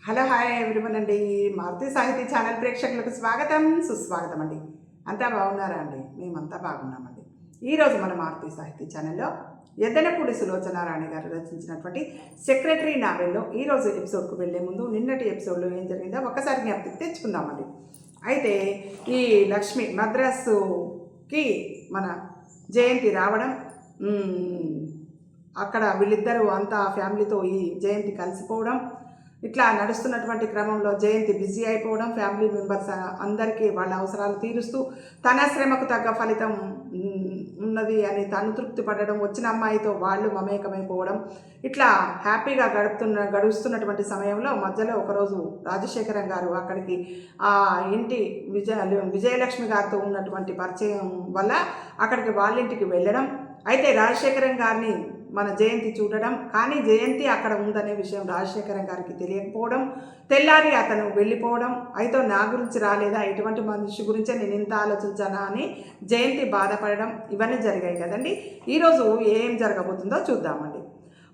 Hello hi everyone అండి. మారుతి సాహితీ channel ప్రేక్షకులకు స్వాగతం సుస్వాగతం అండి. అంతా బాగున్నారా అండి? మేమంతా బాగున్నామండి. ఈరోజు మన మారుతి సాహితీ ఛానల్లో ఎద్దనపూడి సులోచన రాణి గారు రచించినటువంటి సెక్రటరీ నావెల్లో ఈరోజు ఎపిసోడ్కు వెళ్లే ముందు నిన్నటి ఎపిసోడ్లో ఏం జరిగిందో ఒక్కసారి జ్ఞాపకం తెచ్చుకుందామండి. అయితే ఈ లక్ష్మి మద్రాసుకి మన జయంతి రావడం, అక్కడ వీళ్ళిద్దరూ అంతా ఫ్యామిలీతో ఈ జయంతి కలిసిపోవడం, ఇట్లా నడుస్తున్నటువంటి క్రమంలో జయంతి బిజీ అయిపోవడం, ఫ్యామిలీ మెంబర్స్ అందరికీ వాళ్ళ అవసరాలు తీరుస్తూ తన శ్రమకు తగ్గ ఫలితం ఉన్నది అని తను తృప్తి పడడం, వచ్చిన అమ్మాయితో వాళ్ళు మమేకమైపోవడం, ఇట్లా హ్యాపీగా గడుస్తున్నటువంటి సమయంలో మధ్యలో ఒకరోజు రాజశేఖరం గారు అక్కడికి ఆ ఇంటి విజయలక్ష్మి గారితో ఉన్నటువంటి పరిచయం వల్ల అక్కడికి వాళ్ళ ఇంటికి వెళ్ళడం. అయితే రాజశేఖరం గారిని మన జయంతి చూడడం, కానీ జయంతి అక్కడ ఉందనే విషయం రాజశేఖరం గారికి తెలియకపోవడం, తెల్లారి అతను వెళ్ళిపోవడం, అయితే నా గురించి రాలేదా, ఇటువంటి మనిషి గురించే నేను ఇంత ఆలోచించానా అని జయంతి బాధపడడం, ఇవన్నీ జరిగాయి కదండి. ఈరోజు ఏం జరగబోతుందో చూద్దామండి.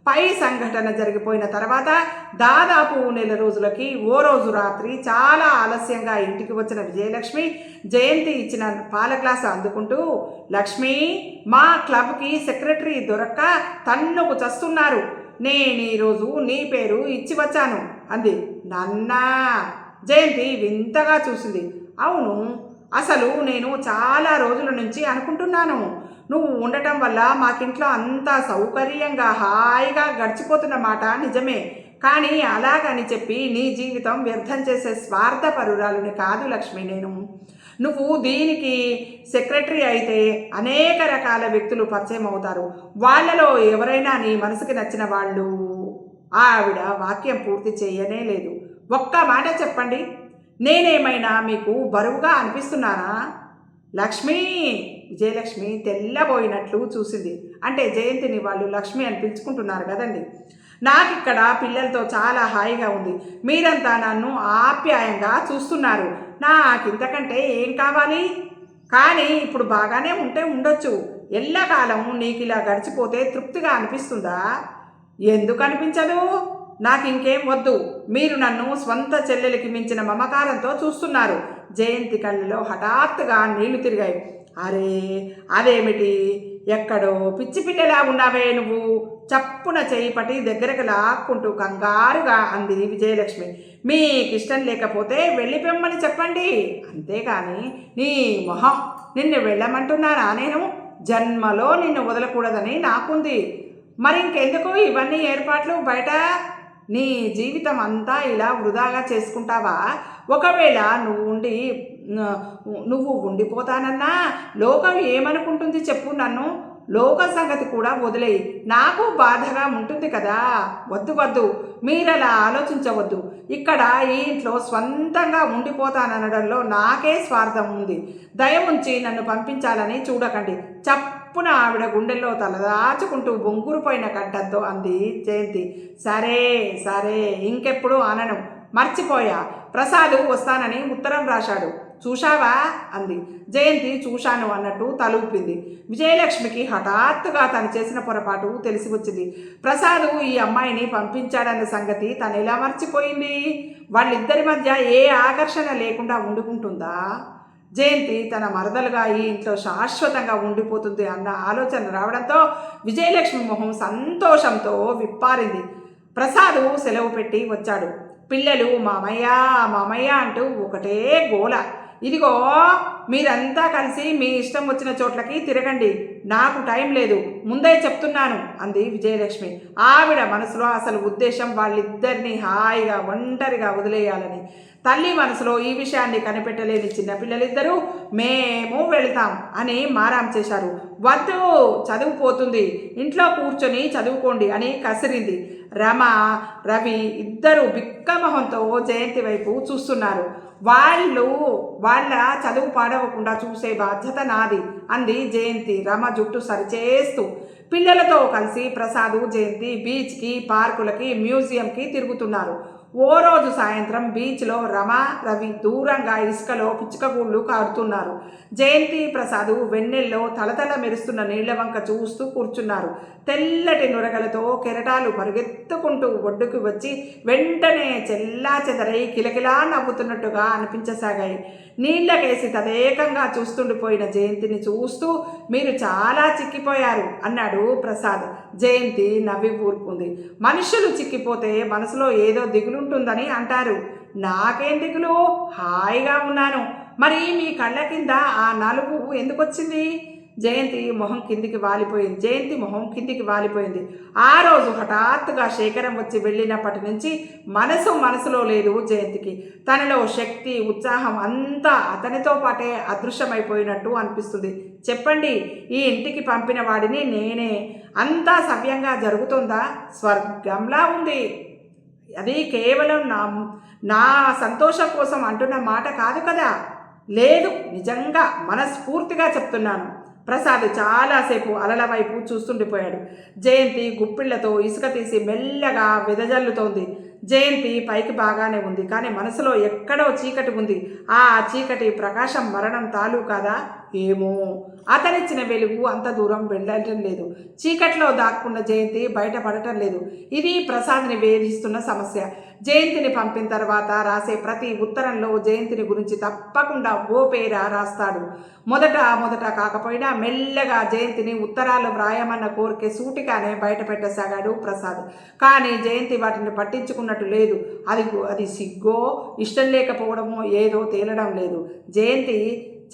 పై సంఘటన జరిగిపోయిన తర్వాత దాదాపు 1 నెల రోజులకి ఓ రోజు రాత్రి చాలా ఆలస్యంగా ఇంటికి వచ్చిన విజయలక్ష్మి జయంతి ఇచ్చిన పాల గ్లాసు అందుకుంటూ, లక్ష్మి, మా క్లబ్కి సెక్రటరీ దొరక్క తన్నుకు చస్తున్నారు, నేను ఈరోజు నీ పేరు ఇచ్చి వచ్చాను అంది. నన్నా? జయంతి వింతగా చూసింది. అవును, అసలు నేను చాలా రోజుల నుంచి అనుకుంటున్నాను, నువ్వు ఉండటం వల్ల మాకింట్లో అంతా సౌకర్యంగా హాయిగా గడిచిపోతున్న మాట నిజమే, కానీ అలాగని చెప్పి నీ జీవితం వ్యర్థం చేసే స్వార్థపరురాలని కాదు లక్ష్మి నేను. నువ్వు దీనికి సెక్రటరీ అయితే అనేక రకాల వ్యక్తులు పరిచయం అవుతారు, వాళ్ళలో ఎవరైనా నీ మనసుకి నచ్చిన వాళ్ళు. ఆవిడ వాక్యం పూర్తి చేయనే లేదు. ఒక్క మాట చెప్పండి, నేనేమైనా మీకు బరువుగా అనిపిస్తున్నానా? లక్ష్మి. విజయలక్ష్మి తెల్లబోయినట్లు చూసింది. అంటే జయంతిని వాళ్ళు లక్ష్మి అని పిలుచుకుంటున్నారు కదండి. నాకిక్కడ పిల్లలతో చాలా హాయిగా ఉంది, మీరంతా నన్ను ఆప్యాయంగా చూస్తున్నారు, నాకింతకంటే ఏం కావాలి? కానీ ఇప్పుడు బాగానే ఉంటే ఉండొచ్చు, ఎల్లకాలం నీకు ఇలా గడిచిపోతే తృప్తిగా అనిపిస్తుందా? ఎందుకు అనిపించదు? నాకు ఇంకేం వద్దు, మీరు నన్ను స్వంత చెల్లెలికి మించిన మమకారంతో చూస్తున్నారు. జయంతి కళ్ళలో హఠాత్తుగా నీళ్లు తిరిగాయి. అరే, అదేమిటి, ఎక్కడో పిచ్చి పిల్లలా ఉన్నావే నువ్వు, చప్పున చేయి పట్టి దగ్గరకు లాక్కుంటూ కంగారుగా అంది విజయలక్ష్మి. మీకు ఇష్టం లేకపోతే వెళ్ళిపోమ్మని చెప్పండి, అంతేకాని నీ మొహం, నిన్ను వెళ్ళమంటున్నానా నేను? జన్మలో నిన్ను వదలకూడదని నాకుంది. మరి ఇంకెందుకు ఇవన్నీ ఏర్పాట్లు? బయట నీ జీవితం అంతా ఇలా వృధాగా చేసుకుంటావా? ఒకవేళ నువ్వు ఉండిపోతానన్నా లోకం ఏమనుకుంటుంది చెప్పు నన్ను? లోక సంగతి కూడా వదిలేయి, నాకు బాధగా ఉంటుంది కదా. వద్దు వద్దు, మీరలా ఆలోచించవద్దు. ఇక్కడ ఈ ఇంట్లో స్వంతంగా ఉండిపోతాననడంలో నాకే స్వార్థం ఉంది. దయ ఉంచి నన్ను పంపించాలని చూడకండి. చప్పున ఆవిడ గుండెల్లో తలదాచుకుంటూ బొంగురుపోయిన కంఠంతో అంది జయంతి. సరే సరే, ఇంకెప్పుడు అనను, మర్చిపోయా. ప్రసాద్ వస్తానని ఉత్తరం రాశాడు, చూశావా అంది. జయంతి చూశాను అన్నట్టు తలూపింది. విజయలక్ష్మికి హఠాత్తుగా తను చేసిన పొరపాటు తెలిసి వచ్చింది. ప్రసాద్ ఈ అమ్మాయిని పంపించాడన్న సంగతి తను ఎలా మర్చిపోయింది? వాళ్ళిద్దరి మధ్య ఏ ఆకర్షణ లేకుండా ఉండుకుంటుందా? జయంతి తన మరదలుగా ఈ ఇంట్లో శాశ్వతంగా ఉండిపోతుంది అన్న ఆలోచన రావడంతో విజయలక్ష్మి మొహం సంతోషంతో విప్పారింది. ప్రసాద్ సెలవు పెట్టి వచ్చాడు. పిల్లలు మామయ్య మామయ్య అంటూ ఒకటే గోల. ఇదిగో, మీరంతా కలిసి మీ ఇష్టం వచ్చిన చోట్లకి తిరగండి, నాకు టైం లేదు, ముందే చెప్తున్నాను అంది విజయలక్ష్మి. ఆవిడ మనసులో అసలు ఉద్దేశం వాళ్ళిద్దరినీ హాయిగా ఒంటరిగా వదిలేయాలని. తల్లి మనసులో ఈ విషయాన్ని కనిపెట్టలేని చిన్నపిల్లలిద్దరూ మేము వెళ్తాం అని మారాం చేశారు. వద్దు, చదువుపోతుంది, ఇంట్లో కూర్చొని చదువుకోండి అని కసిరింది. రమ, రవి ఇద్దరు బిక్కమొహంతో జయంతి వైపు చూస్తున్నారు. వాళ్ళ చదువు పాడవకుండా చూసే బాధ్యత నాది అంది జయంతి రమ జుట్టు సరిచేస్తూ. పిల్లలతో కలిసి ప్రసాద్ జయంతి బీచ్కి, పార్కులకి, మ్యూజియంకి తిరుగుతున్నారు. ఓ రోజు సాయంత్రం బీచ్లో రమ, రవి దూరంగా ఇసుకలో పిచ్చుకగూళ్ళు కారుతున్నారు. జయంతి, ప్రసాద్ వెన్నెల్లో తలతల మెరుస్తున్న నీళ్ల వంక చూస్తూ కూర్చున్నారు. తెల్లటి నురగలతో కెరటాలు పరుగెత్తుకుంటూ ఒడ్డుకు వచ్చి వెంటనే చెల్లా చెదరై కిలకిలా నవ్వుతున్నట్టుగా అనిపించసాగాయి. నీళ్లకేసి తదేకంగా చూస్తుండిపోయిన జయంతిని చూస్తూ, మీరు చాలా చిక్కిపోయారు అన్నాడు ప్రసాద్. జయంతి నవ్వి ఊరుకుంది. మనుషులు చిక్కిపోతే మనసులో ఏదో దిగులుంటుందని అంటారు. నాకేం దిగులు, హాయిగా ఉన్నాను. మరి మీ కళ్ళ కింద ఆ నలుగు ఎందుకొచ్చింది? జయంతి మొహం కిందికి వాలిపోయింది. ఆ రోజు హఠాత్తుగా శేఖరం వచ్చి వెళ్ళినప్పటి నుంచి మనసులో లేదు జయంతికి. తనలో శక్తి, ఉత్సాహం అంతా అతనితో పాటే అదృశ్యమైపోయినట్టు అనిపిస్తుంది. చెప్పండి, ఈ ఇంటికి పంపిన వాడిని నేనే. అంతా సవ్యంగా జరుగుతుందా? స్వర్గంలా ఉంది. అది కేవలం నా సంతోషం కోసం అంటున్న మాట కాదు కదా. లేదు, నిజంగా మనస్ఫూర్తిగా చెప్తున్నాను. ప్రసాద్ చాలాసేపు అలల వైపు చూస్తుండిపోయాడు. జయంతి గుప్పిళ్లతో ఇసుక తీసి మెల్లగా వెదజల్లుతోంది. జయంతి పైకి బాగానే ఉంది, కానీ మనసులో ఎక్కడో చీకటి ఉంది. ఆ చీకటి ప్రకాశం మరణం తాలూకాదా ఏమో. అతనిచ్చిన వెలుగు అంత దూరం వెళ్ళటం లేదు. చీకట్లో దాక్కున్న జయంతి బయటపడటం లేదు. ఇది ప్రసాద్ని వేధిస్తున్న సమస్య. జయంతిని పంపిన తర్వాత రాసే ప్రతి ఉత్తరంలో జయంతిని గురించి తప్పకుండా ఓ పేరా రాస్తాడు. మొదట కాకపోయినా మెల్లగా జయంతిని ఉత్తరాలు వ్రాయమన్న కోరిక సూటిగానే బయట పెట్టసాగాడు ప్రసాద్. కానీ జయంతి వాటిని పట్టించుకున్నట్టు లేదు. అది సిగ్గో, ఇష్టం లేకపోవడమో ఏదో తేలడం లేదు. జయంతి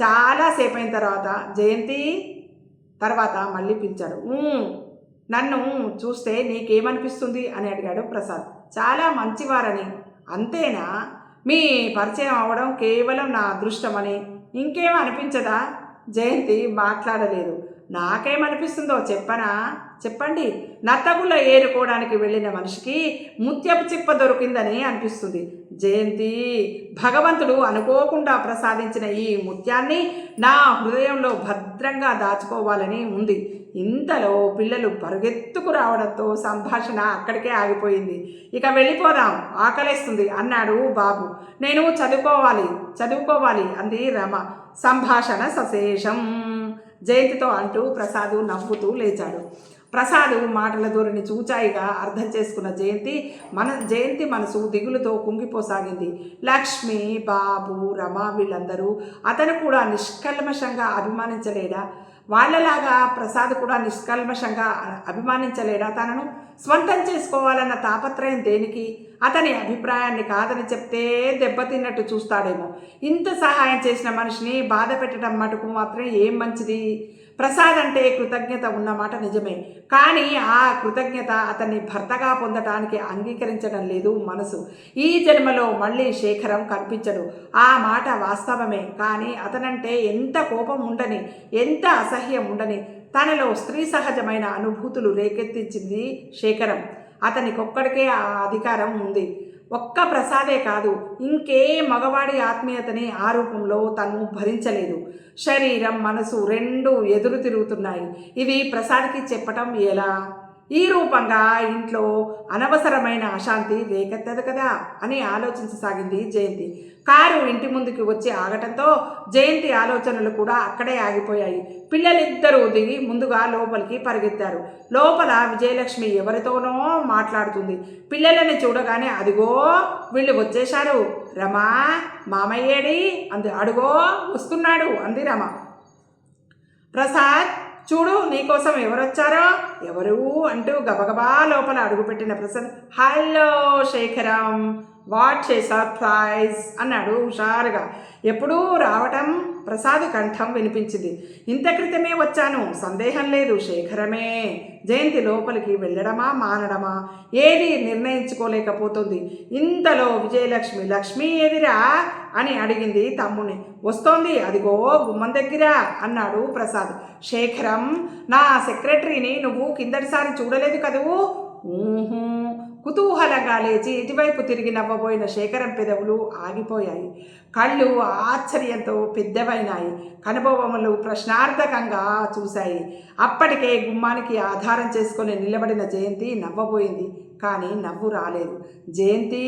చాలాసేపు అయిన తర్వాత జయంతి తర్వాత మళ్ళీ పిలిచాడు. నన్ను చూస్తే నీకేమనిపిస్తుంది అని అడిగాడు ప్రసాద్. చాలా మంచివారని. అంతేనా? మీ పరిచయం అవ్వడం కేవలం నా అదృష్టమని. ఇంకేం అనిపించదా? జయంతి మాట్లాడలేదు. నాకేమనిపిస్తుందో చెప్పనా? చెప్పండి. నత్తగుళ్ళ ఏరుకోవడానికి వెళ్ళిన మనిషికి ముత్యపు చిప్ప దొరికిందని అనిపిస్తుంది. జయంతి, భగవంతుడు అనుకోకుండా ప్రసాదించిన ఈ ముత్యాన్ని నా హృదయంలో భద్రంగా దాచుకోవాలని ఉంది. ఇంతలో పిల్లలు పరుగెత్తుకు రావడంతో సంభాషణ అక్కడికే ఆగిపోయింది. ఇక వెళ్ళిపోదాం, ఆకలేస్తుంది అన్నాడు బాబు. నేను చదువుకోవాలి అంది రమ. సంభాషణ సశేషం జయంతితో అంటూ ప్రసాద్ నవ్వుతూ లేచాడు. ప్రసాద్ మాటల ధోరణి చూచాయిగా అర్థం చేసుకున్న జయంతి మనసు దిగులుతో కుంగిపోసాగింది. లక్ష్మి, బాబు, రమ వీళ్ళందరూ అతను కూడా నిష్కల్మషంగా అభిమానించలేడా? వాళ్ళలాగా ప్రసాద్ కూడా నిష్కల్మషంగా అభిమానించలేడా? తనను స్వంతం చేసుకోవాలన్న తాపత్రయం దేనికి? అతని అభిప్రాయాన్ని కాదని చెప్తే దెబ్బతిన్నట్టు చూస్తాడేమో. ఇంత సహాయం చేసిన మనిషిని బాధ పెట్టడం మటుకు మాత్రం ఏం మంచిది? ప్రసాద్ అంటే కృతజ్ఞత ఉన్నమాట నిజమే, కానీ ఆ కృతజ్ఞత అతన్ని భర్తగా పొందటానికి అంగీకరించడం లేదు మనసు. ఈ జన్మలో మళ్ళీ శేఖరం కనిపించడు, ఆ మాట వాస్తవమే. కానీ అతనంటే ఎంత కోపం ఉండని, ఎంత అసహ్యం ఉండని, తనలో స్త్రీ సహజమైన అనుభూతులు రేకెత్తించింది శేఖరం. అతనికొక్కడికే ఆ అధికారం ఉంది. ఒక్క ప్రసాదే కాదు, ఇంకే మగవాడి ఆత్మీయతని ఆ రూపంలో తను భరించలేదు. శరీరం, మనసు రెండూ ఎదురు తిరుగుతున్నాయి. ఇది ప్రసాద్కి చెప్పటం ఎలా? ఈ రూపంగా ఇంట్లో అనవసరమైన అశాంతి రేకెత్తదు కదా అని ఆలోచించసాగింది జయంతి. కారు ఇంటి ముందుకి వచ్చి ఆగటంతో జయంతి ఆలోచనలు కూడా అక్కడే ఆగిపోయాయి. పిల్లలిద్దరూ దిగి ముందుగా లోపలికి పరిగెత్తారు. లోపల విజయలక్ష్మి ఎవరితోనో మాట్లాడుతుంది. పిల్లలని చూడగానే అదిగో వీళ్ళు వచ్చేశారు, రమా మామయ్యేడి అంది. అడుగో వస్తున్నాడు అంది రమ. ప్రసాద్ చూడు, నీకోసం ఎవరొచ్చారో. ఎవరు అంటూ గబగబా లోపల అడుగుపెట్టిన Prasad, hello Shekharam, what a surprise అన్నాడు హుషారుగా. ఎప్పుడూ రావటం ప్రసాద్ కంఠం వినిపించింది. ఇంత క్రితమే వచ్చాను, సందేహం లేదు శేఖరమే. జయంతి లోపలికి వెళ్ళడమా మానడమా ఏది నిర్ణయించుకోలేకపోతుంది. ఇంతలో విజయలక్ష్మి, లక్ష్మి ఏదిరా అని అడిగింది తమ్ముని. వస్తోంది, అదిగో గుమ్మం దగ్గర అన్నాడు ప్రసాద్. శేఖరం, నా సెక్రటరీని నువ్వు కిందటిసారి చూడలేదు కదూ? కుతూహలంగా లేచి ఇటువైపు తిరిగి నవ్వబోయిన శేఖరం పెదవులు ఆగిపోయాయి. కళ్ళు ఆశ్చర్యంతో పెద్దవైనాయి. కనుబొమ్మలు ప్రశ్నార్థకంగా చూశాయి. అప్పటికే గుమ్మానికి ఆధారం చేసుకొని నిలబడిన జయంతి నవ్వబోయింది. కానీ నవ్వు రాలేదు. జయంతి!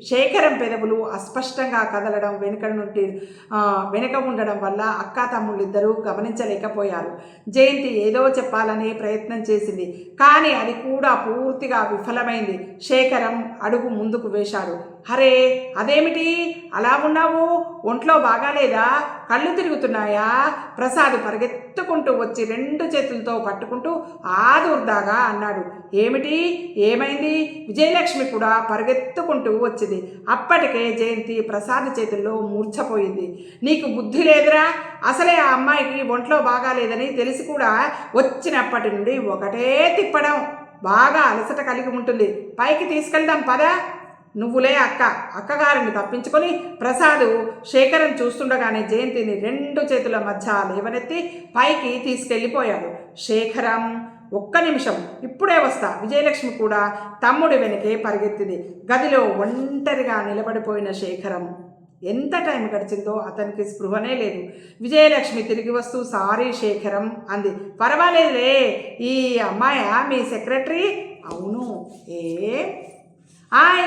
శేఖరం పెదవులు అస్పష్టంగా కదలడం వెనుక ఉండడం వల్ల అక్కా తమ్ముళ్ళిద్దరూ గమనించలేకపోయారు. జయంతి ఏదో చెప్పాలని ప్రయత్నం చేసింది. కానీ అది కూడా పూర్తిగా విఫలమైంది. శేఖరం అడుగు ముందుకు వేశాడు. అరే, అదేమిటి అలా ఉన్నావు? ఒంట్లో బాగాలేదా? కళ్ళు తిరుగుతున్నాయా? ప్రసాద్ పరిగెత్తుకుంటూ వచ్చి 2 చేతులతో పట్టుకుంటూ ఆదుర్దాగా అన్నాడు. ఏమిటి? ఏమైంది? విజయలక్ష్మి కూడా పరిగెత్తుకుంటూ వచ్చింది. అప్పటికే జయంతి ప్రసాద్ చేతుల్లో మూర్ఛపోయింది. నీకు బుద్ధి లేదురా? అసలే ఆ అమ్మాయికి ఒంట్లో బాగాలేదని తెలిసి కూడా వచ్చినప్పటి నుండి ఒకటే తిప్పడం. బాగా అలసట కలిగి ఉంటుంది. పైకి తీసుకెళ్దాం పదా. నువ్వులే అక్కగారిని తప్పించుకొని ప్రసాద్ శేఖరం చూస్తుండగానే జయంతిని 2 చేతుల మధ్య లేవనెత్తి పైకి తీసుకెళ్ళిపోయాడు. శేఖరం, ఒక్క నిమిషం, ఇప్పుడే వస్తా. విజయలక్ష్మి కూడా తమ్ముడి వెనకే పరిగెత్తింది. గదిలో ఒంటరిగా నిలబడిపోయిన శేఖరం ఎంత టైం గడిచిందో అతనికి స్పృహనే లేదు. విజయలక్ష్మి తిరిగి వస్తూ సారీ శేఖరం అంది. పర్వాలేదులే, ఈ అమ్మాయా మీ సెక్రటరీ? అవును.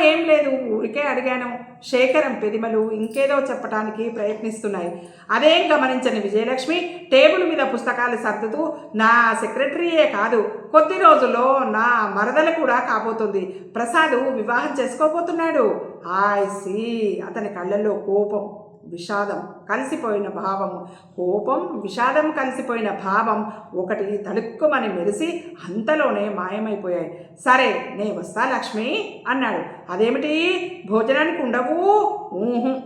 ఏం లేదు, ఊరికే అడిగాను. శేఖరం పెదిమలు ఇంకేదో చెప్పడానికి ప్రయత్నిస్తున్నాయి. అదేం గమనించని విజయలక్ష్మి టేబుల్ మీద పుస్తకాలు సర్దుతూ, నా సెక్రటరీయే కాదు, కొద్ది రోజుల్లో నా మరదలు కూడా కాబోతుంది. ప్రసాద్ వివాహం చేసుకోబోతున్నాడు. సీ. అతని కళ్ళల్లో కోపం, విషాదం కలిసిపోయిన భావము. కోపం, విషాదం కలిసిపోయిన భావం ఒకటి తలుక్కుమని మెరిసి అంతలోనే మాయమైపోయాయి. సరే, నే వస్తా లక్ష్మి అన్నాడు. అదేమిటి, భోజనానికి ఉండవు?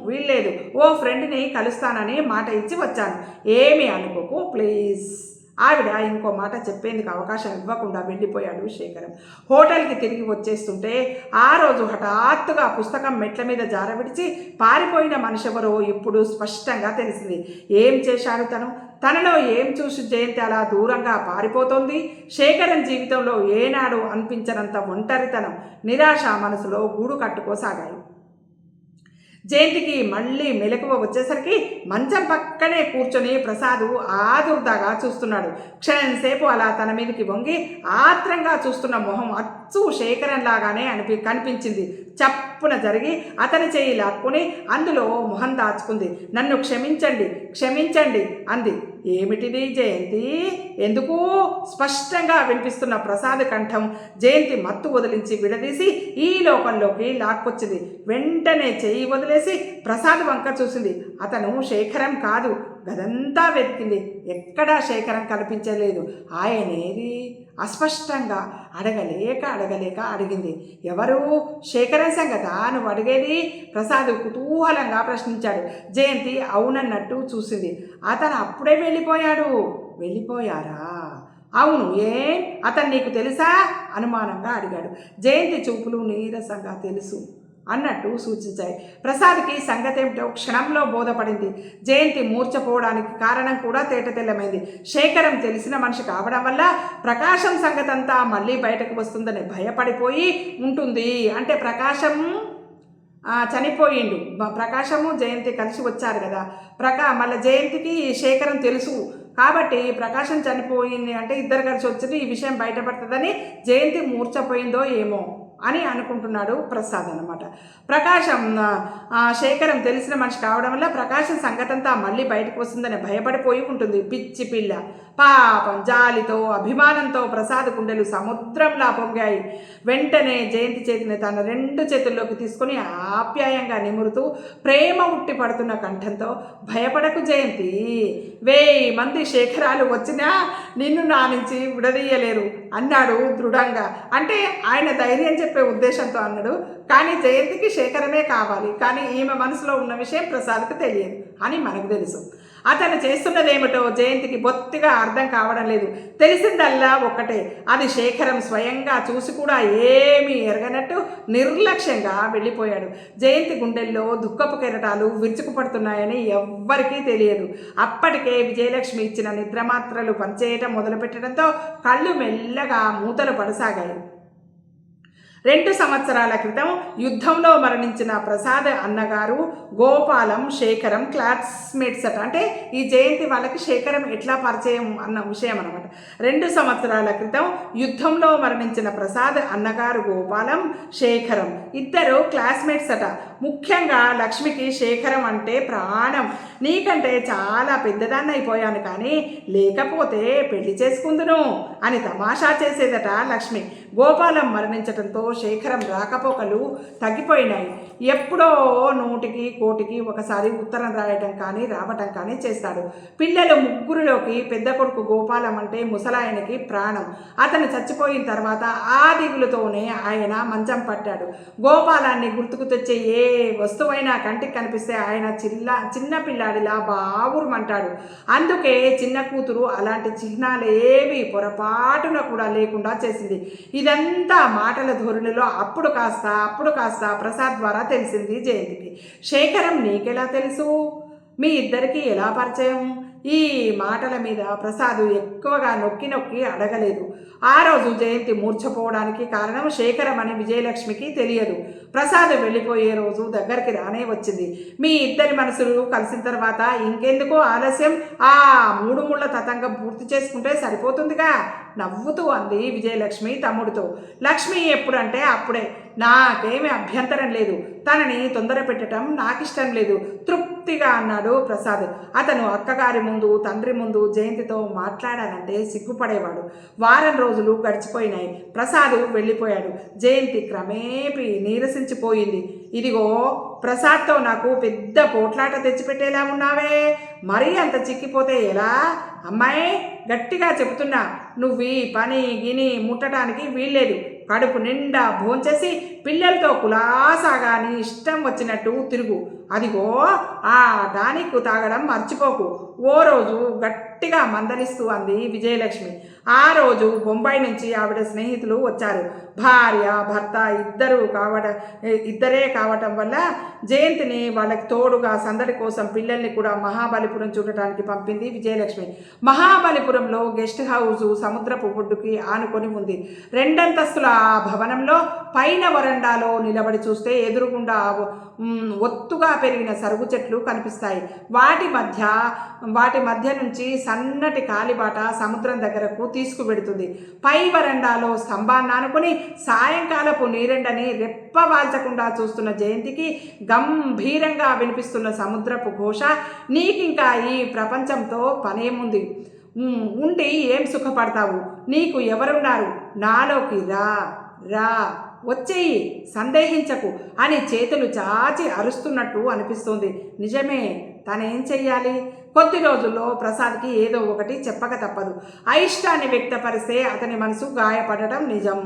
వీల్లేదు, ఓ ఫ్రెండ్ని కలుస్తానని మాట ఇచ్చి వచ్చాను. ఏమీ అనుకోకు ప్లీజ్. ఆవిడ ఇంకో మాట చెప్పేందుకు అవకాశం ఇవ్వకుండా వెళ్ళిపోయాడు శేఖరం. హోటల్కి తిరిగి వచ్చేస్తుంటే ఆ రోజు హఠాత్తుగా పుస్తకం మెట్ల మీద జారవిడిచి పారిపోయిన మనిషెవరో ఇప్పుడు స్పష్టంగా తెలిసింది. ఏం చేశాడు తను? తనలో ఏం చూసి జయంతి అలా దూరంగా పారిపోతోంది? శేఖరం జీవితంలో ఏనాడు అనిపించనంత ఒంటరితనం, నిరాశ మనసులో గూడు కట్టుకోసాగాయి. జయంతికి మళ్ళీ మెలకువ వచ్చేసరికి మంచం పక్కనే కూర్చొని ప్రసాద్ ఆదుర్దాగా చూస్తున్నాడు. క్షణంసేపు అలా తన మీదకి వంగి ఆత్రంగా చూస్తున్న మొహం అచ్చు శేఖరంలాగానే కనిపించింది. చప్పున జరిగి అతని చేయి లాక్కుని అందులో మొహం దాచుకుంది. నన్ను క్షమించండి, క్షమించండి అంది. ఏమిటిది జయంతి? ఎందుకు? స్పష్టంగా వినిపిస్తున్న ప్రసాద్ కంఠం జయంతి మత్తు వదిలించి విడదీసి ఈ లోకంలోకి లాక్కొచ్చింది. వెంటనే చేయి వదిలేసి ప్రసాద్ వంక చూసింది. అతను శేఖరం కాదు. గదంతా వెతికింది, ఎక్కడా శేఖరం కనిపించలేదు. ఆయనేది? అస్పష్టంగా అడగలేక అడిగింది. ఎవరు? శేఖరం సంగతా నువ్వు అడిగేది? ప్రసాద్ కుతూహలంగా ప్రశ్నించాడు. జయంతి అవునన్నట్టు చూసింది. అతను అప్పుడే వెళ్ళిపోయాడు. వెళ్ళిపోయారా? అవును. అతను నీకు తెలుసా? అనుమానంగా అడిగాడు. జయంతి చూపులు నీరసంగా తెలుసు అన్నట్టు సూచించాయి. ప్రసాద్కి సంగతేమిటో క్షణంలో బోధపడింది. జయంతి మూర్ఛపోవడానికి కారణం కూడా తేటతెల్లమైంది. శేఖరం తెలిసిన మనిషి కావడం వల్ల ప్రకాశం సంగతంతా మళ్ళీ బయటకు వస్తుందని భయపడిపోయి ఉంటుంది. అంటే ప్రకాశం చనిపోయిండు. ప్రకాశము జయంతి కలిసి వచ్చారు కదా. మళ్ళీ జయంతికి శేఖరం తెలుసు కాబట్టి ప్రకాశం చనిపోయింది అంటే ఇద్దరు కలిసి వచ్చింది, ఈ విషయం బయటపడుతుందని జయంతి మూర్ఛపోయిందో ఏమో అని అనుకుంటున్నాడు ప్రసాద్ అన్నమాట. ప్రకాశం శేఖరం తెలిసిన మనిషి కావడం వల్ల ప్రకాశం సంగతంతా మళ్ళీ బయటకు వస్తుందని భయపడిపోయి ఉంటుంది. పిచ్చి పిల్ల. పాపం జాలితో అభిమానంతో ప్రసాద్ గుండెలు సముద్రంలా పొంగాయి. వెంటనే జయంతి చేతిని తన 2 చేతుల్లోకి తీసుకొని ఆప్యాయంగా నిమురుతూ ప్రేమ ఉట్టి పడుతున్న కంఠంతో, భయపడకు జయంతి, 1000 మంది శేఖరాలు వచ్చినా నిన్ను నా నుంచి విడదీయలేరు అన్నాడు దృఢంగా. అంటే ఆయన ధైర్యం చెప్పే ఉద్దేశంతో అన్నాడు. కానీ జయంతికి శేఖరమే కావాలి. కానీ ఈమె మనసులో ఉన్న విషయం ప్రసాద్కి తెలియదు అని మనకు తెలుసు. అతను చేస్తున్నదేమిటో జయంతికి బొత్తిగా అర్థం కావడం లేదు. తెలిసిందల్లా ఒక్కటే, అది శేఖరం స్వయంగా చూసి కూడా ఏమీ ఎరగనట్టు నిర్లక్ష్యంగా వెళ్ళిపోయాడు. జయంతి గుండెల్లో దుఃఖపు కెరటాలు విరుచుకుపడుతున్నాయని ఎవ్వరికీ తెలియదు. అప్పటికే విజయలక్ష్మి ఇచ్చిన నిద్రమాత్రలు పనిచేయటం మొదలుపెట్టడంతో కళ్ళు మెల్లగా మూతలు పడసాగాయి. 2 సంవత్సరాల క్రితం యుద్ధంలో మరణించిన ప్రసాద్ అన్నగారు గోపాలం శేఖరం క్లాస్మేట్స్ అట. అంటే ఈ జయంతి వాళ్ళకి శేఖరం ఎట్లా పరిచయం అన్న విషయం అనమాట. 2 సంవత్సరాల క్రితం యుద్ధంలో మరణించిన ప్రసాద్ అన్నగారు గోపాలం శేఖరం ఇద్దరు క్లాస్మేట్స్ అట. ముఖ్యంగా లక్ష్మికి శేఖరం అంటే ప్రాణం. నీకంటే చాలా పెద్దదాన్ని అయిపోయాను, కానీ లేకపోతే పెళ్లి చేసుకుందును అని తమాషా చేసేదట లక్ష్మి. గోపాలం మరణించడంతో శేఖరం రాకపోకలు తగ్గిపోయినాయి. ఎప్పుడో 100కి 1,00,00,000కి ఒకసారి ఉత్తరం రాయటం కానీ రావటం కానీ చేస్తాడు. పిల్లలు ముగ్గురిలోకి పెద్ద కొడుకు గోపాలం అంటే ముసలాయనకి ప్రాణం. అతను చచ్చిపోయిన తర్వాత ఆ దిగులుతోనే ఆయన మంచం పట్టాడు. గోపాలాన్ని గుర్తుకు తెచ్చే ఏ వస్తువైనా కంటికి కనిపిస్తే ఆయన చిన్న పిల్లాడిలా బావురుమంటాడు. అందుకే చిన్న కూతురు అలాంటి చిహ్నాలేవి పొరపాటున కూడా లేకుండా చేసింది. ఇదంతా మాటల ధోరణిలో అప్పుడు కాస్త ప్రసాద్ ద్వారా తెలిసింది జయంతికి. శేఖరం నీకెలా తెలుసు? మీ ఇద్దరికి ఎలా పరిచయం? ఈ మాటల మీద ప్రసాద్ ఎక్కువగా నొక్కి అడగలేదు. ఆ రోజు జయంతి మూర్ఛపోవడానికి కారణం శేఖరం అని విజయలక్ష్మికి తెలియదు. ప్రసాద్ వెళ్ళిపోయే రోజు దగ్గరికి రానే వచ్చింది. మీ ఇద్దరి మనసులు కలిసిన తర్వాత ఇంకెందుకో ఆలస్యం, ఆ 3 ముళ్ళ తతంగం పూర్తి చేసుకుంటే సరిపోతుందిగా నవ్వుతూ అంది విజయలక్ష్మి తమ్ముడితో. లక్ష్మి ఎప్పుడంటే అప్పుడే, నాకేమీ అభ్యంతరం లేదు, తనని తొందర పెట్టడం నాకిష్టం లేదు తృప్తిగా అన్నాడు ప్రసాద్. అతను అక్కగారి ముందు తండ్రి ముందు జయంతితో మాట్లాడాలంటే సిగ్గుపడేవాడు. వారం రోజులు గడిచిపోయినాయి. ప్రసాద్ వెళ్ళిపోయాడు. జయంతి క్రమేపీ నీరసించిపోయింది. ఇదిగో ప్రసాద్తో నాకు పెద్ద పోట్లాట తెచ్చిపెట్టేలా ఉన్నావే, మరీ అంత చిక్కిపోతే ఎలా? అమ్మాయి, గట్టిగా చెబుతున్నా, నువ్వు ఈ పని గిని ముట్టడానికి వీల్లేదు. కడుపు నిండా భోంచేసి పిల్లలతో కులాసాగా నీ ఇష్టం వచ్చినట్టు తిరుగు. అదిగో ఆ టానిక్ తాగడం మర్చిపోకు. ఓ రోజు గట్టిగా మందలిస్తూ అంది విజయలక్ష్మి. ఆ రోజు బొంబాయి నుంచి ఆవిడ స్నేహితులు వచ్చారు. భార్య భర్త ఇద్దరే కావటం వల్ల జయంతిని వాళ్ళకి తోడుగా సందడి కోసం పిల్లల్ని కూడా మహాబలిపురం చూడటానికి పంపింది విజయలక్ష్మి. మహాబలిపురంలో గెస్ట్ హౌస్ సముద్రపు ఒడ్డుకి ఆనుకొని ఉంది. 2 అంతస్తుల ఆ భవనంలో పైన వరండాలో నిలబడి చూస్తే ఎదురుగుండా ఒత్తుగా పెరిగిన సరుగు చెట్లు కనిపిస్తాయి. వాటి మధ్య నుంచి సన్నటి కాలిబాట సముద్రం దగ్గరకు తీసుకువెడుతుంది. పై వరండాలో స్తంభాన్ని ఆనుకుని సాయంకాలపు నీరెండని రెప్పవాల్చకుండా చూస్తున్న జయంతికి గంభీరంగా వినిపిస్తున్న సముద్రపు ఘోష, నీకింకా ఈ ప్రపంచంతో పనేముంది, ఉండి ఏం సుఖపడతావు, నీకు ఎవరున్నారు, నాలోకి రా రా వచ్చేయి, సందేహించకు అని చేతులు చాచి అరుస్తున్నట్టు అనిపిస్తోంది. నిజమే, తనేం చెయ్యాలి? కొద్ది రోజుల్లో ప్రసాద్కి ఏదో ఒకటి చెప్పక తప్పదు. అయిష్టాన్ని వ్యక్తపరిస్తే అతని మనసు గాయపడటం నిజం.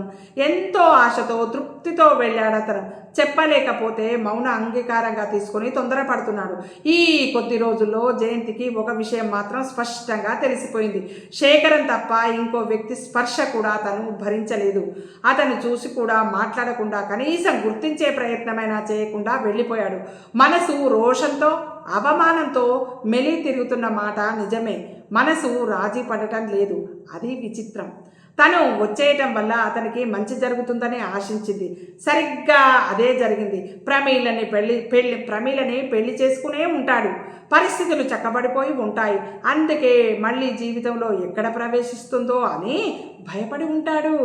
ఎంతో ఆశతో తృప్తితో వెళ్ళాడతను. చెప్పలేకపోతే మౌన అంగీకారంగా తీసుకొని తొందరపడుతున్నాడు. ఈ కొద్ది రోజుల్లో జయంతికి ఒక విషయం మాత్రం స్పష్టంగా తెలిసిపోయింది. శేఖరం తప్ప ఇంకో వ్యక్తి స్పర్శ కూడా తను భరించలేదు. అతను చూసి కూడా మాట్లాడకుండా కనీసం గుర్తించే ప్రయత్నమైనా చేయకుండా వెళ్ళిపోయాడు. మనసు రోషంతో అవమానంతో మెలి తిరుగుతున్న మాట నిజమే. మనసు రాజీ పడటం లేదు. అది విచిత్రం. తను వచ్చేయటం వల్ల అతనికి మంచి జరుగుతుందని ఆశించింది. సరిగ్గా అదే జరిగింది. ప్రమీలని పెళ్లి చేసుకునే ఉంటాడు. పరిస్థితులు చక్కబడిపోయి ఉంటాయి. అందుకే మళ్ళీ జీవితంలో ఎక్కడ ప్రవేశిస్తుందో అని భయపడి ఉంటాడు.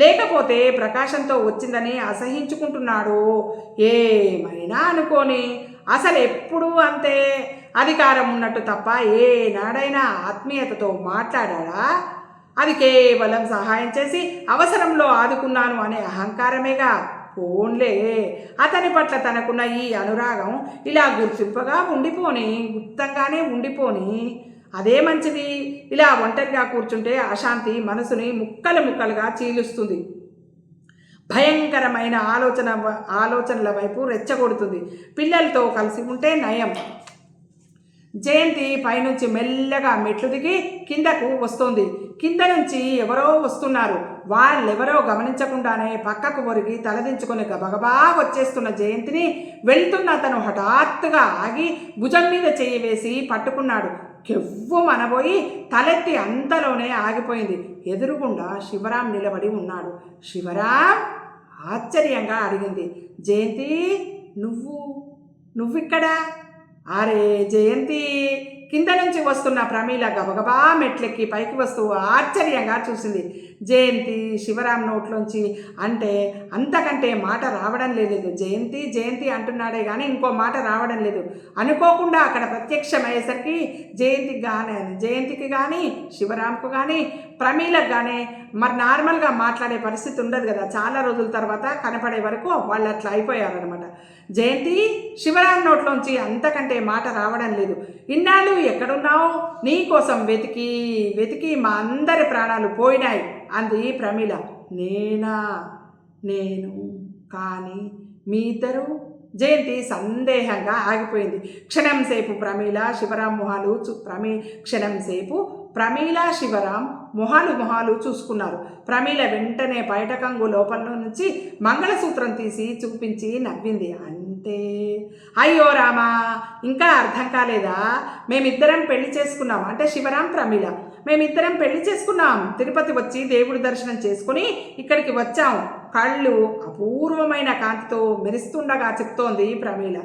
లేకపోతే ప్రకాశంతో వచ్చిందని అసహించుకుంటున్నాడు. ఏమైనా అనుకోని అసలు ఎప్పుడూ అంతే. అధికారం ఉన్నట్టు తప్ప ఏనాడైనా ఆత్మీయతతో మాట్లాడా? అది కేవలం సహాయం చేసి అవసరంలో ఆదుకున్నాను అనే అహంకారమేగా. ఫోన్లే, అతని పట్ల తనకున్న ఈ అనురాగం ఇలా గుర్తింపుగా ఉండిపోని, గుప్తంగానే ఉండిపోని. అదే మంచిది. ఇలా ఒంటరిగా కూర్చుంటే అశాంతి మనసుని ముక్కలుగా చీలుస్తుంది. భయంకరమైన ఆలోచనల వైపు రెచ్చగొడుతుంది. పిల్లలతో కలిసి ఉంటే నయం. జయంతి పైనుంచి మెల్లగా మెట్లు దిగి కిందకు వస్తోంది. కింద నుంచి ఎవరో వస్తున్నారు. వాళ్ళెవరో గమనించకుండానే పక్కకు ఒరిగి తలదించుకొని గబగబా వచ్చేస్తున్న జయంతిని వెళ్తున్న అతను హఠాత్తుగా ఆగి భుజం మీద చెయ్యి వేసి పట్టుకున్నాడు. కెవ్వు మనబోయి తలెత్తి అంతలోనే ఆగిపోయింది. ఎదురుగుండా శివరాం నిలబడి ఉన్నాడు. శివరాం ఆశ్చర్యంగా అడిగింది. జయంతి, నువ్విక్కడా? అరే జయంతి! కింద నుంచి వస్తున్న ప్రమీల గబగబా మెట్లెక్కి పైకి వస్తూ ఆశ్చర్యంగా చూసింది. జయంతి శివరాం నోట్లోంచి అంటే అంతకంటే మాట రావడం లేదు. జయంతి జయంతి అంటున్నాడే కానీ ఇంకో మాట రావడం లేదు. అనుకోకుండా అక్కడ ప్రత్యక్షమయ్యేసరికి జయంతికి కానీ శివరాంకు కానీ ప్రమీలకు కానీ మరి నార్మల్గా మాట్లాడే పరిస్థితి ఉండదు కదా. చాలా రోజుల తర్వాత కనపడే వరకు వాళ్ళు అట్లా అయిపోయారనమాట. జయంతి శివరాం నోట్లోంచి అంతకంటే మాట రావడం లేదు. ఇన్నాళ్ళు ఎక్కడున్నావు? నీ కోసం వెతికి వెతికి మా అందరి ప్రాణాలు పోయినాయి అంది ప్రమీల. నేను కానీ మీ ఇద్దరు? జయంతి సందేహంగా ఆగిపోయింది. క్షణంసేపు ప్రమీల శివరాం మొహాలు చూసుకున్నారు. ప్రమీల వెంటనే బయటకంగు లోపల నుంచి మంగళసూత్రం తీసి చూపించి నవ్వింది. అంటే అయ్యో రామా, ఇంకా అర్థం కాలేదా? మేమిద్దరం పెళ్లి చేసుకున్నాం. అంటే శివరాం ప్రమీల మేమిద్దరం పెళ్లి చేసుకున్నాం. తిరుపతి వచ్చి దేవుడి దర్శనం చేసుకుని ఇక్కడికి వచ్చాం. కళ్ళు అపూర్వమైన కాంతితో మెరుస్తుండగా చెప్తోంది ప్రమీల.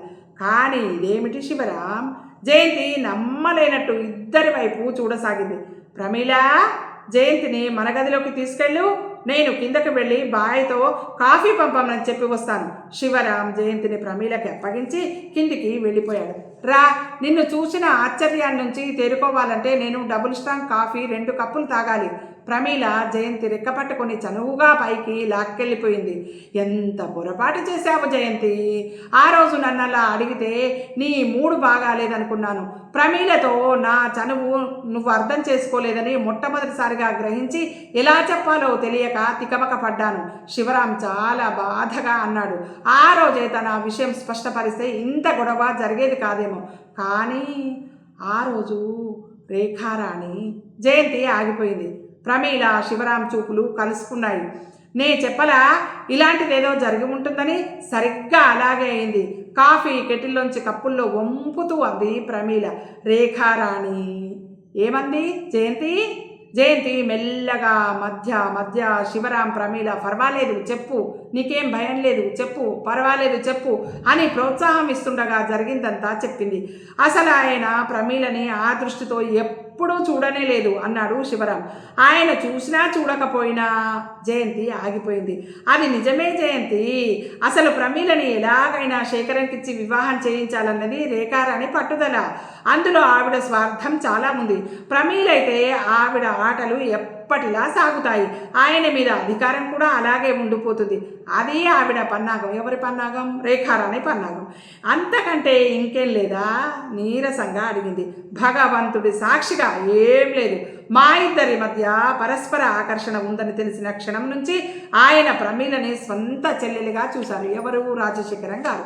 కానీ ఇదేమిటి శివరాం? జయంతి నమ్మలేనట్టు ఇద్దరి వైపు చూడసాగింది. ప్రమీల, జయంతిని మన గదిలోకి తీసుకెళ్ళు. నేను కిందకి వెళ్ళి బాయ్తో కాఫీ పంపమని చెప్పి వస్తాను. శివరాం జయంతిని ప్రమీలకి అప్పగించి కిందికి వెళ్ళిపోయాడు. రా, నిన్ను చూసిన ఆశ్చర్యాన్ని నుంచి తేరుకోవాలంటే నేను డబుల్ స్ట్రాంగ్ కాఫీ 2 కప్పులు తాగాలి. ప్రమీల జయంతి రెక్కపట్టుకొని చనువుగా పైకి లాక్కెళ్ళిపోయింది. ఎంత పొరపాటు చేశావు జయంతి! ఆ రోజు నన్ను అలా అడిగితే నీ మూడు బాగాలేదనుకున్నాను. ప్రమీలతో నా చనువు నువ్వు అర్థం చేసుకోలేదని మొట్టమొదటిసారిగా గ్రహించి ఎలా చెప్పాలో తెలియక తికమక పడ్డాను. శివరాం చాలా బాధగా అన్నాడు. ఆ రోజే తన విషయం స్పష్టపరిస్తే ఇంత గొడవ జరిగేది కాదేమో. కానీ ఆ రోజు రేఖారాణి. జయంతి ఆగిపోయింది. ప్రమీల శివరాం చూపులు కలుసుకున్నాయి. నే చెప్పలా ఇలాంటిదేదో జరిగి ఉంటుందని? సరిగ్గా అలాగే అయింది. కాఫీ కెటిల్లోంచి కప్పుల్లో వంపుతూ అంది ప్రమీల. రేఖారాణి ఏమంది? జయంతి మెల్లగా మధ్య శివరాం ప్రమీల పర్వాలేదు చెప్పు, నీకేం భయం లేదు చెప్పు, పర్వాలేదు చెప్పు అని ప్రోత్సాహం ఇస్తుండగా జరిగిందంతా చెప్పింది. అసలు ఆయన ప్రమీలని ఆ దృష్టితో ఎప్పుడూ చూడనే లేదు అన్నాడు శివరాం. ఆయన చూసినా చూడకపోయినా జయంతి ఆగిపోయింది. అది నిజమే జయంతి. అసలు ప్రమీలని ఎలాగైనా శేఖరంకిచ్చి వివాహం చేయించాలన్నది రేఖారాణి పట్టుదల. అందులో ఆవిడ స్వార్థం చాలా ఉంది. ప్రమీలైతే ఆవిడ ఆటలు ఎప్పటిలా సాగుతాయి. ఆయన మీద అధికారం కూడా అలాగే ఉండిపోతుంది. అది ఆవిడ పన్నాగం. ఎవరి పన్నాగం? రేఖారాణి పన్నాగం. అంతకంటే ఇంకేం లేదా? నీరసంగా అడిగింది. భగవంతుడి సాక్షిగా ఏం లేదు. మా ఇద్దరి మధ్య పరస్పర ఆకర్షణ ఉందని తెలిసిన క్షణం నుంచి ఆయన ప్రమీలని స్వంత చెల్లెలిగా చూశారు. ఎవరు? రాజశేఖరం గారు.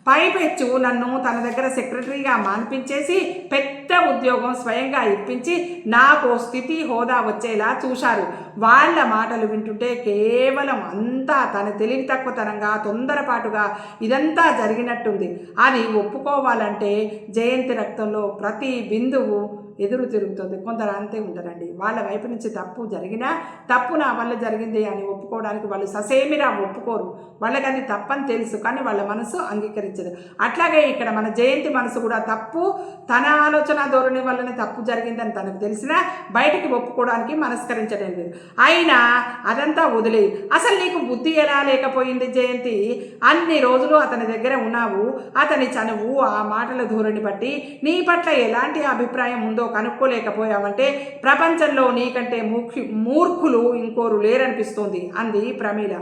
పైపెచ్చు నన్ను తన దగ్గర సెక్రటరీగా మాన్పించేసి పెద్ద ఉద్యోగం స్వయంగా ఇప్పించి నాకు స్థితి హోదా వచ్చేలా చూశారు. వాళ్ళ మాటలు వింటుంటే కేవలం అంతా తన తెలివి తక్కువతనంగా తొందరపాటుగా ఇదంతా జరిగినట్టుంది. అది ఒప్పుకోవాలంటే జయంతి రక్తంలో ప్రతి బిందువు ఎదురు తిరుగుతుంది. కొందరు అంతే ఉంటారండి. వాళ్ళ వైపు నుంచి తప్పు జరిగినా తప్పు నా వల్ల జరిగింది అని ఒప్పుకోవడానికి వాళ్ళు ససేమిరా ఒప్పుకోరు. వాళ్ళకి అది తప్పని తెలుసు, కానీ వాళ్ళ మనసు అంగీకరించదు. అట్లాగే ఇక్కడ మన జయంతి మనసు కూడా తప్పు, తన ఆలోచన ధోరణి వల్లనే తప్పు జరిగిందని తనకు తెలిసినా బయటికి ఒప్పుకోవడానికి మనస్కరించడం లేదు. అయినా అదంతా వదిలేయి. అసలు నీకు బుద్ధి ఎలా లేకపోయింది జయంతి? అన్ని రోజులు అతని దగ్గర ఉన్నావు. అతని చనువు, ఆ మాటల ధోరణి బట్టి నీ పట్ల ఎలాంటి అభిప్రాయం ఉందో కనుక్కోలేకపోయావంటే ప్రపంచంలో నీకంటే మూర్ఖులు ఇంకోరు లేరనిపిస్తోంది అంది ప్రమీల.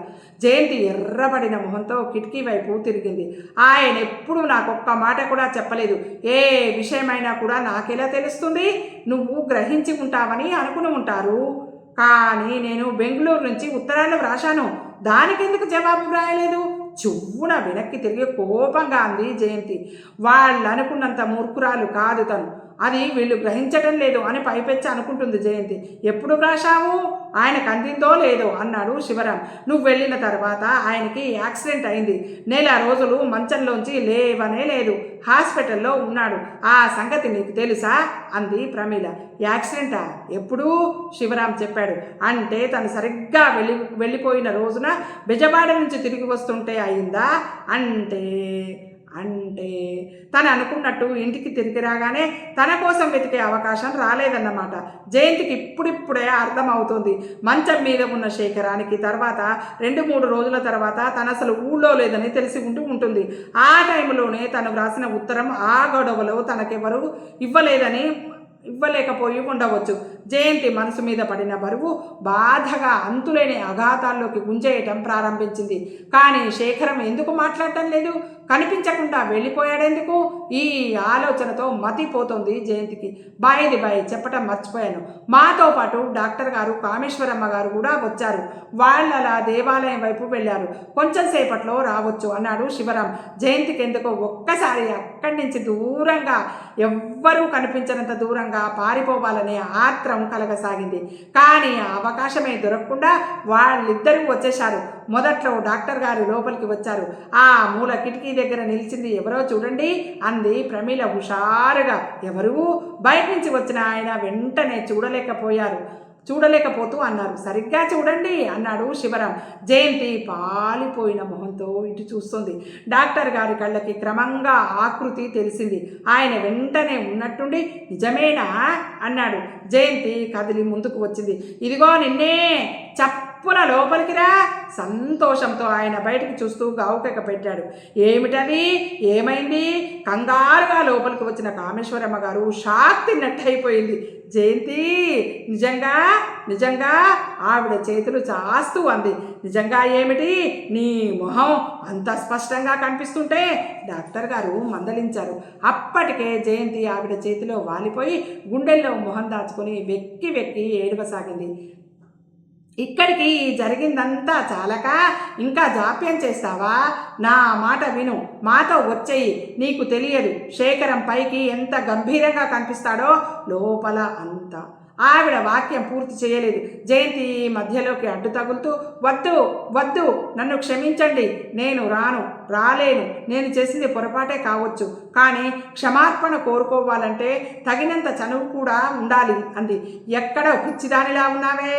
జయంతి ఎర్రబడిన మొహంతో కిటికీ వైపు తిరిగింది. ఆయన ఎప్పుడు నాకొక్క మాట కూడా చెప్పలేదు. ఏ విషయమైనా కూడా నాకెలా తెలుస్తుంది? నువ్వు గ్రహించి ఉంటావని అనుకుని ఉంటారు. కానీ నేను బెంగళూరు నుంచి ఉత్తరాలు వ్రాశాను. దానికెందుకు జవాబు వ్రాయలేదు? చువ్వున వెనక్కి తిరిగి కోపంగా అంది జయంతి. వాళ్ళు అనుకున్నంత మూర్ఖురాలు కాదు తను. అది వీళ్ళు గ్రహించటం లేదు అని పైపెచ్చి అనుకుంటుంది జయంతి. ఎప్పుడు వ్రాశావు, ఆయనకు అందిందో లేదో అన్నాడు శివరాం. నువ్వు వెళ్ళిన తర్వాత ఆయనకి యాక్సిడెంట్ అయింది, 4 నెల రోజులు మంచంలోంచి లేవనే లేదు, హాస్పిటల్లో ఉన్నాడు, ఆ సంగతి నీకు తెలుసా అంది ప్రమీల. యాక్సిడెంటా, ఎప్పుడు? శివరాం చెప్పాడు. అంటే తను సరిగ్గా వెళ్ళిపోయిన రోజున బెజవాడ నుంచి తిరిగి వస్తుంటే అయిందా? అంటే తను అనుకున్నట్టు ఇంటికి తిరిగి రాగానే తన కోసం వెతికే అవకాశం రాలేదన్నమాట. జయంతికి ఇప్పుడిప్పుడే అర్థమవుతుంది. మంచం మీద ఉన్న శేఖరానికి తర్వాత 2-3 రోజుల తర్వాత తను అసలు ఊళ్ళో లేదని తెలిసి ఉంటుంది. ఆ టైంలోనే తను వ్రాసిన ఉత్తరం ఆ గొడవలో తనకెవరు ఇవ్వలేకపోయి ఉండవచ్చు. జయంతి మనసు మీద పడిన బరువు బాధగా అంతులేని అఘాతాల్లోకి గుంజేయటం ప్రారంభించింది. కానీ శేఖరం ఎందుకు మాట్లాడటం లేదు? కనిపించకుండా వెళ్ళిపోయాడెందుకు? ఈ ఆలోచనతో మతిపోతుంది జయంతికి. బాయ్ చెప్పటం మర్చిపోయాను, మాతో పాటు డాక్టర్ గారు, కామేశ్వరమ్మ గారు కూడా వచ్చారు. వాళ్ళలా దేవాలయం వైపు వెళ్ళారు, కొంచెం సేపట్లో రావచ్చు అన్నాడు శివరాం. జయంతికి ఎందుకో ఒక్కసారి అక్కడి నుంచి దూరంగా, ఎవ్వరూ కనిపించనంత దూరంగా పారిపోవాలనే ఆత్రం కలగసాగింది. కానీ ఆ అవకాశమే దొరకకుండా వాళ్ళిద్దరూ వచ్చేశారు. మొదట్లో డాక్టర్ గారు లోపలికి వచ్చారు. ఆ మూల కిటికీ దగ్గర నిలిచింది ఎవరో చూడండి అంది ప్రమీల హుషారుగా. ఎవరు? బయట నుంచి వచ్చిన ఆయన వెంటనే చూడలేకపోతూ అన్నారు. సరిగ్గా చూడండి అన్నాడు శివరాం. జయంతి పాలిపోయిన మొహంతో ఇటు చూస్తుంది. డాక్టర్ గారి కళ్ళకి క్రమంగా ఆకృతి తెలిసింది. ఆయన వెంటనే ఉన్నట్టుండి నిజమేనా అన్నాడు. జయంతి కదిలి ముందుకు వచ్చింది. ఇదిగో నిన్నే, చప్పున లోపలికి రా. సంతోషంతో ఆయన బయటికి చూస్తూ గావుకెక్క పెట్టాడు. ఏమిటది, ఏమైంది? కంగారుగా లోపలికి వచ్చిన కామేశ్వరమ్మ గారు షాక్ తిన్నట్టయిపోయింది. జయంతి, నిజంగా ఆవిడ చేతులు చాస్తూ అంది. నిజంగా ఏమిటి? నీ మొహం అంత స్పష్టంగా కనిపిస్తుంటే డాక్టర్ గారు మందలించారు. అప్పటికే జయంతి ఆవిడ చేతిలో వాలిపోయి గుండెల్లో మొహం దాచుకొని వెక్కి ఏడవసాగింది. ఇక్కడికి జరిగిందంతా చాలక ఇంకా జాప్యం చేస్తావా? నా మాట విను, మాతో వచ్చేయి. నీకు తెలియదు శేఖరం పైకి ఎంత గంభీరంగా కనిపిస్తాడో, లోపల అంత. ఆవిడ వాక్యం పూర్తి చేయలేదు. జయంతి మధ్యలోకి అడ్డు తగులుతూ, వద్దు, నన్ను క్షమించండి, నేను రాలేను, నేను చేసింది పొరపాటే కావచ్చు, కానీ క్షమార్పణ కోరుకోవాలంటే తగినంత చనువు కూడా ఉండాలి అంది. ఎక్కడ పిచ్చిదానిలా ఉన్నావే?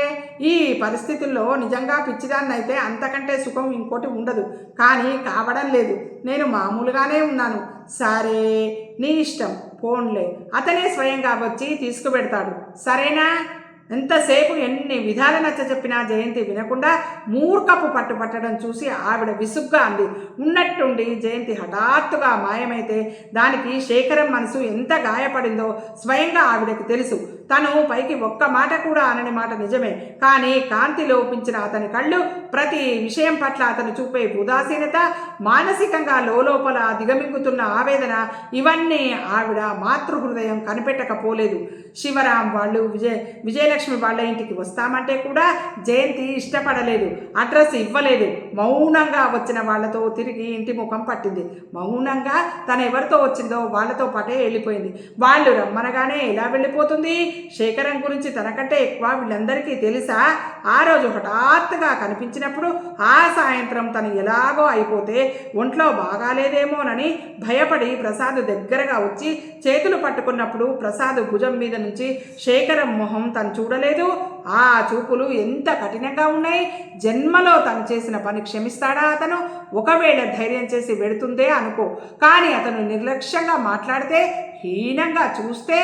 ఈ పరిస్థితుల్లో నిజంగా పిచ్చిదాన్ని అయితే అంతకంటే సుఖం ఇంకోటి ఉండదు, కానీ కావడం లేదు. నేను మామూలుగానే ఉన్నాను. సరే, నీ ఇష్టం, పోన్లే, అతనే స్వయంగా వచ్చి తీసుకువెడతాడు, సరేనా? ఎంతసేపు ఎన్ని విధాలు నచ్చ చెప్పినా జయంతి వినకుండా మూర్ఖపు పట్టుపట్టడం చూసి ఆవిడ విసుగ్గా అంది. ఉన్నట్టుండి జయంతి హఠాత్తుగా మాయమైతే దానికి శేఖరం మనసు ఎంత గాయపడిందో స్వయంగా ఆవిడకి తెలుసు. తను పైకి ఒక్క మాట కూడా అనని మాట నిజమే, కానీ కాంతి లోపించిన అతని కళ్ళు, ప్రతి విషయం పట్ల అతను చూపే ఉదాసీనత, మానసికంగా లోపల దిగమింగుతున్న ఆవేదన, ఇవన్నీ ఆవిడ మాతృహృదయం కనిపెట్టకపోలేదు. శివరాం వాళ్ళు విజయలక్ష్మి వాళ్ళ ఇంటికి వస్తామంటే కూడా జయంతి ఇష్టపడలేదు, అడ్రస్ ఇవ్వలేదు. మౌనంగా వచ్చిన వాళ్లతో తిరిగి ఇంటి ముఖం పట్టింది. మౌనంగా తను ఎవరితో వచ్చిందో వాళ్లతో పాటే వెళ్ళిపోయింది. వాళ్ళు రమ్మనగానే ఎలా వెళ్ళిపోతుంది? శేఖరం గురించి తనకంటే ఎక్కువ వీళ్ళందరికీ తెలుసా? ఆ రోజు హఠాత్తుగా కనిపించినప్పుడు ఆ సాయంత్రం తను ఎలాగో అయిపోతే ఒంట్లో బాగాలేదేమోనని భయపడి ప్రసాద్ దగ్గరగా వచ్చి చేతులు పట్టుకున్నప్పుడు ప్రసాద్ భుజం మీద నుంచి శేఖరం మొహం తను చూడలేదు. ఆ చూపులు ఎంత కఠినంగా ఉన్నాయి. జన్మలో తను చేసిన పని క్షమిస్తాడా అతను? ఒకవేళ ధైర్యం చేసి వెడుతుందే అనుకో, కానీ అతను నిర్లక్ష్యంగా మాట్లాడితే, హీనంగా చూస్తే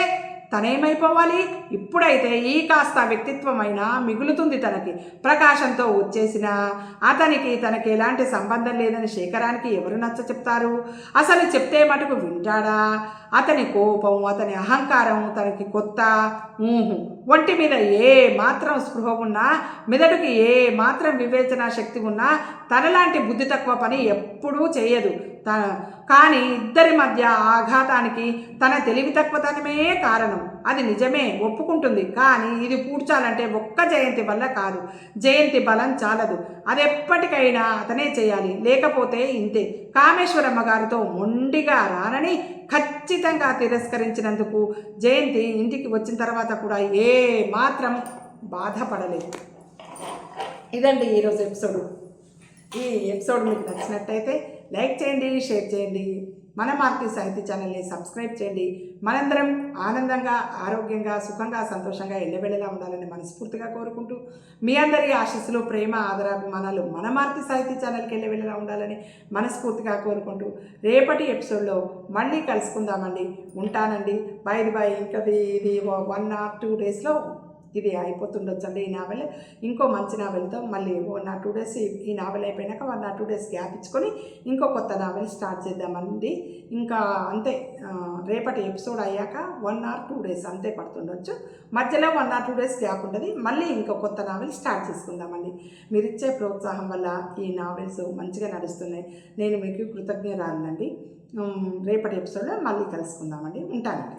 తనేమైపోవాలి? ఇప్పుడైతే ఈ కాస్త వ్యక్తిత్వమైనా మిగులుతుంది తనకి. ప్రకాశంతో వచ్చేసిన అతనికి తనకి ఎలాంటి సంబంధం లేదని శేఖరానికి ఎవరు నచ్చ చెప్తారు? అసలు చెప్తే మటుకు వింటాడా? అతని కోపం, అతని అహంకారం తనకి కొత్త. ఒంటి మీద ఏ మాత్రం స్పృహ ఉన్నా, మెదడుకి ఏ మాత్రం వివేచనా శక్తి ఉన్నా తనలాంటి బుద్ధి తక్కువ పని ఎప్పుడూ చేయదు. కానీ ఇద్దరి మధ్య ఆఘాతానికి తన తెలివి తక్కువతనమే కారణం. అది నిజమే, ఒప్పుకుంటుంది. కానీ ఇది పూడ్చాలంటే ఒక్క జయంతి వల్ల కాదు. జయంతి బలం చాలదు. అది ఎప్పటికైనా అతనే చేయాలి, లేకపోతే ఇంతే. కామేశ్వరమ్మ గారితో మొండిగా రానని ఖచ్చితంగా తిరస్కరించినందుకు జయంతి ఇంటికి వచ్చిన తర్వాత కూడా ఏ మాత్రం బాధపడలేదు. ఇదండి ఈరోజు ఎపిసోడ్. ఈ ఎపిసోడ్ మీకు నచ్చినట్టయితే లైక్ చేయండి, షేర్ చేయండి. మన మార్తి సాహితీ ఛానల్ని సబ్స్క్రైబ్ చేయండి. మనందరం ఆనందంగా, ఆరోగ్యంగా, సుఖంగా, సంతోషంగా ఎల్లవెళ్ళలా ఉండాలని మనస్ఫూర్తిగా కోరుకుంటూ, మీ అందరి ఆశీస్సులు, ప్రేమ, ఆదరాభిమానాలు మన మార్తి సాహితీ ఛానల్కి ఎల్లవెళ్ళలా ఉండాలని మనస్ఫూర్తిగా కోరుకుంటూ రేపటి ఎపిసోడ్లో మళ్ళీ కలుసుకుందామండి. ఉంటానండి. బై. ఇంకా ఇది 1 or 2 డేస్లో ఇది అయిపోతుండొచ్చండి ఈ నావెల్. ఇంకో మంచి నావెల్తో మళ్ళీ 1 or 2 డేస్ ఈ నావెల్ అయిపోయినాక 1 or 2 డేస్ గ్యాప్ ఇచ్చుకొని ఇంకో కొత్త నావెల్ స్టార్ట్ చేద్దామండి. ఇంకా అంతే, రేపటి ఎపిసోడ్ అయ్యాక 1 or 2 డేస్ అంతే పడుతుండొచ్చు. మధ్యలో 1 or 2 డేస్ గ్యాప్ ఉంటుంది. మళ్ళీ ఇంకో కొత్త నావెల్ స్టార్ట్ చేసుకుందామండి. మీరు ఇచ్చే ప్రోత్సాహం వల్ల ఈ నావెల్స్ మంచిగా నడుస్తున్నాయి. నేను మీకు కృతజ్ఞరాలండి. రేపటి ఎపిసోడ్లో మళ్ళీ కలుసుకుందామండి. ఉంటానండి.